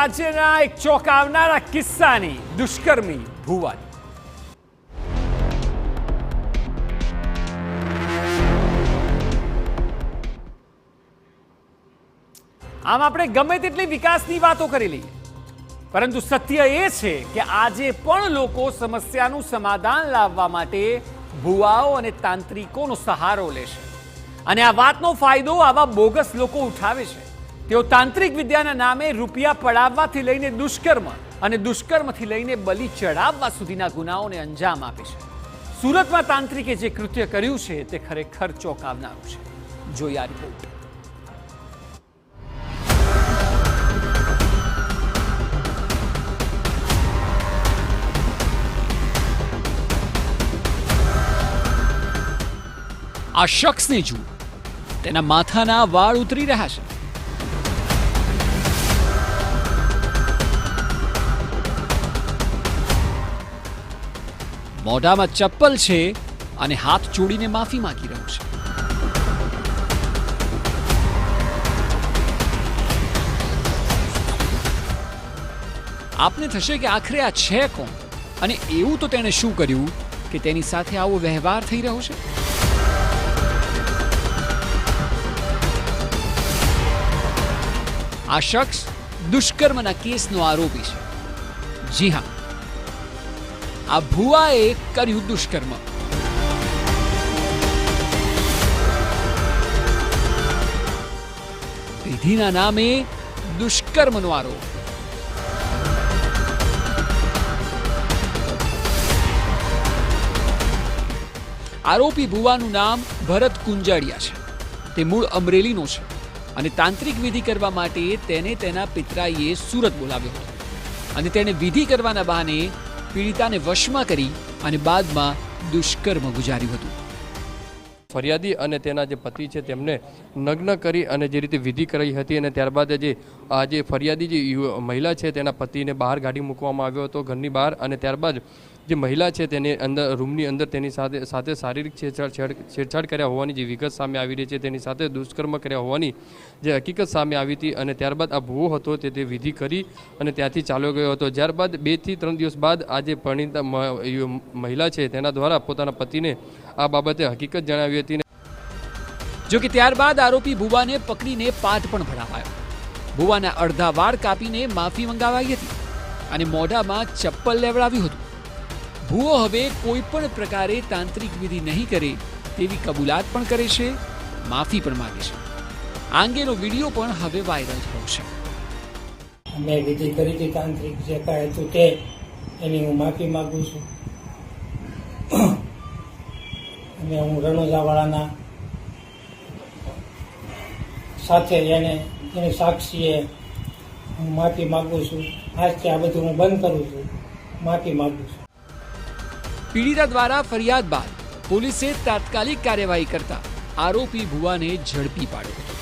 રાજ્યના એક ચોંકાવનારા કિસ્સાની દુષ્કર્મી ભુવાની। આમ આપણે ગમે તેટલી વિકાસની વાતો કરી લઈએ, પરંતુ સત્ય એ છે કે આજે પણ લોકો સમસ્યાનું સમાધાન લાવવા માટે ભુવાઓ અને તાંત્રિકોનો સહારો લેશે અને આ વાતનો ફાયદો આવા બોગસ લોકો ઉઠાવે છે। તેઓ તાંત્રિક વિદ્યાના નામે રૂપિયા પડાવવાથી લઈને દુષ્કર્મ અને દુષ્કર્મથી લઈને બલિ ચડાવવા સુધીના ગુનાઓને અંજામ આપે છે। સુરતમાં તાંત્રિકે જે કૃત્ય કર્યું છે તે ખરેખર ચોંકાવનારું છે। જોઈએ આ રિપોર્ટ। આ શખ્સને જુઓ, તેના માથાના વાળ ઉતરી રહ્યા છે। મોઢામાં ચપ્પલ છે અને હાથ જોડીને માફી માંગી રહ્યો છે। આપને થશે કે આખરે આ છે કોણ અને એવું તો તેણે શું કર્યું કે તેની સાથે આવો વ્યવહાર થઈ રહ્યો છે। આ શખ્સ દુષ્કર્મના કેસનો આરોપી છે। જી હા, આ ભુવાએ કર્યું દુષ્કર્મ। વિધિના નામે દુષ્કર્મનો આરોપ। આરોપી ભુવાનું નામ ભરત કુંજાડિયા છે। તે મૂળ અમરેલીનો છે અને તાંત્રિક વિધિ કરવા માટે તેને તેના પિતરાઈએ સુરત બોલાવ્યો હતો અને તેણે વિધિ કરવાના બહાને પીડિતાને વશમાં કરી અને બાદમાં દુષ્કર્મ ગુજાર્યું હતું। ફરિયાદી અને તેના જે પતિ છે તેમને નગ્ન કરી અને જે રીતે વિધિ કરી હતી અને ત્યારબાદ જે ફરિયાદી જે મહિલા છે તેના પતિને બહાર કાઢી મૂકવામાં આવ્યો હતો ઘરની બહાર, અને ત્યારબાદ જે મહિલા છે તેની અંદર રૂમની અંદર તેની સાથે શારીરિક છેડછાડ કર્યા હોવાની જે વિગત સામે આવી રહી છે, તેની સાથે દુષ્કર્મ કર્યા હોવાની જે હકીકત સામે આવી હતી। અને ત્યારબાદ આ ભૂવો હતો તે વિધિ કરી અને ત્યાંથી ચાલ્યો ગયો હતો। ત્યારબાદ 2 થી 3 દિવસ બાદ આ જે પરિણીતા મહિલા છે તેના દ્વારા પોતાના પતિને આ બાબતે હકીકત જણાવી હતી। જો કે ત્યારબાદ આરોપી ભુવાને પકડીને પાઠ પણ ભણાવાયો। ભુવાના અડધા વાળ કાપીને માફી મંગાવાઈ હતી અને મોઢામાં ચપ્પલ લેવડાવ્યું હતું। ભુવો હવે કોઈ પણ પ્રકારે તાંત્રિક વિધિ નહીં કરે તેવી કબૂલાત પણ કરે છે, માફી પણ માંગે છે। આ અંગેનો વિડીયો પણ હવે વાયરલ થયો છે। મેં વિધિ કરી હતી તાંત્રિક જે કાંઈ હતું તે એની હું માફી માંગુ છું અને હું રણોજાવાળાના સાથે એની સાક્ષીએ હું માફી માંગુ છું। આજથી આ બધું હું બંધ કરું છું, માફી માંગુ છું। પીડિતા દ્વારા ફરિયાદ બાદ પોલીસે તાત્કાલિક કાર્યવાહી કરતા આરોપી ભુવાને ઝડપી પાડ્યો હતો।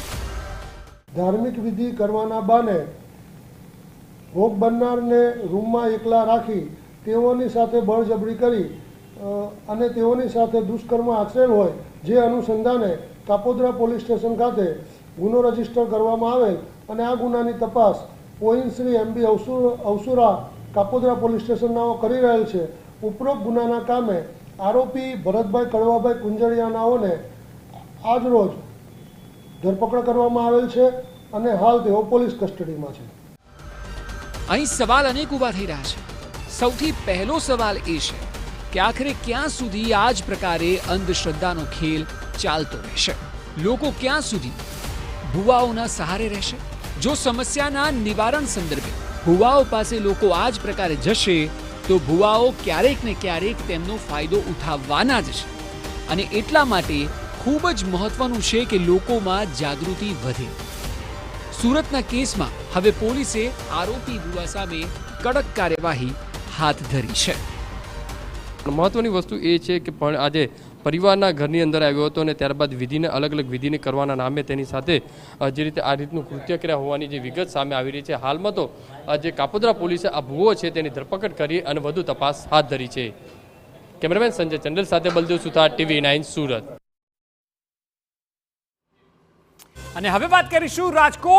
ધાર્મિક વિધિ કરવાના બહાને ભોગ બનનારને રૂમમાં એકલા રાખી તેઓની સાથે બળજબરી કરી અને તેઓની સાથે દુષ્કર્મ આચરેલ હોય જે અનુસંધાને કાપોદ્રા પોલીસ સ્ટેશન ખાતે ગુનો રજીસ્ટર કરવામાં આવેલ અને આ ગુનાની તપાસ ઓઇન શ્રી MB અવસુરા કાપોદ્રા પોલીસ સ્ટેશનનાઓ કરી રહેલ છે। ઉપરોક્ત ગુનાના કામે આરોપી ભરતભાઈ કડવાભાઈ કુંજડિયાનાઓને આજ રોજ ધરપકડ કરવામાં આવેલ છે અને હાલ તેઓ પોલીસ કસ્ટડીમાં છે। અહીં સવાલ અનેક ઊભા થઈ રહ્યા છે। સૌથી પહેલો સવાલ એ છે કે આખરે ક્યાં સુધી આ જ પ્રકારે અંધશ્રદ્ધાનો ખેલ ચાલતો રહેશે? લોકો ક્યાં સુધી ભુવાઓના સહારે રહેશે? જો સમસ્યાના નિવારણ સંદર્ભે ભુવાઓ પાસે લોકો આ જ પ્રકારે જશે તો ભુવાઓ ક્યારેક ને ક્યારેક તેમનો ફાયદો ઉઠાવવાના જ છે અને એટલા માટે ખૂબ જ મહત્વનું છે કે લોકોમાં જાગૃતિ વધે। સુરતના કેસમાં હવે પોલીસે આરોપી ભુવા સામે કડક કાર્યવાહી હાથ ધરી છે। મહત્વની વસ્તુ એ છે કે પણ આજે પરિવારના ઘરની અંદર આવ્યો હતો અને ત્યારબાદ વિધિને અલગ અલગ વિધિને કરવાના નામે તેની સાથે જે રીતે આ રીતનું કૃત્ય કર્યા હોવાની જે વિગત સામે આવી રહી છે। હાલમાં તો જે કાપોદ્રા પોલીસે આ ભુવો છે તેની ધરપકડ કરી અને વધુ તપાસ હાથ ધરી છે। કેમેરામેન સંજય ચંડલ સાથે બલદેવ સુથાર, TV9 સુરત। અને હવે વાત કરીશું રાજકોટ